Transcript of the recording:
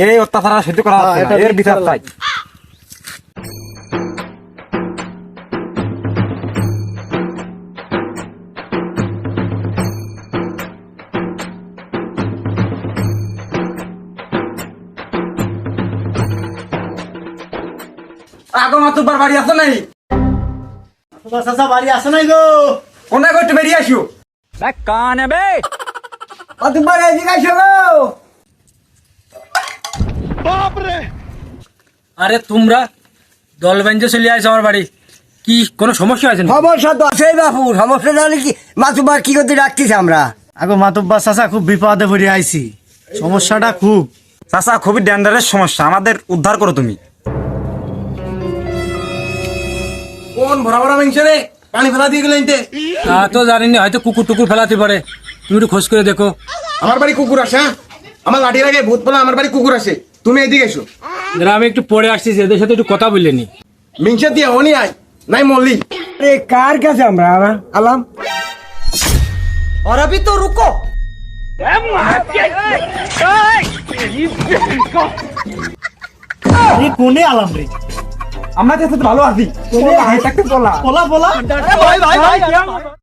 এই অত্যাচার আর সহ্য করা যাচ্ছে না, এর বিচার চাই। আগো মাতুব্বার বাড়ি আছে নাই? তোমার চাচা বাড়ি আছে নাই গো? কোনা করতে বেরিয়ে আসো। কান বে মাতুব্বার এদিকে আসো গো। আরে তোমরা দল বেঞ্চে চলে আসো আমার বাড়ি, কি কোনো সমস্যা আছে না? সমস্যা তো আছে বাপু, সমস্যা জানি কি মাতুবার কি করতে রাখতেছি আমরা। আগো মাতুব্বার চাচা খুব বিপদে পড়ে আইছি, সমস্যাটা খুব। চাচা খুবই ডেঞ্জারাস সমস্যা, আমাদের উদ্ধার করো তুমি। কোন ভরা ভরা মেংছে রে, পানি ফেলা দিয়ে গেলেন তে? তা তো জানি না, হয়তো কুকুর টুকুর ফেলাতে পারে, তুমি একটু খোঁজ করে দেখো। আমার বাড়ি কুকুর আসে, হ্যাঁ? আমার লাঠির আগে ভূত বলে আমার বাড়ি কুকুর আসে, তুমি এদিকে এসো। যারা আমি একটু পড়ে আসছি, এদের সাথে একটু কথা বললে নি। মিংসে দিয়ে হনি আয় নাই মল্লি। আরে কার কাছে আমরা আলাম? और अभी तो रुको। কোনে আলাম রে? আমরা তো ভালো আছি, পোলা পোলা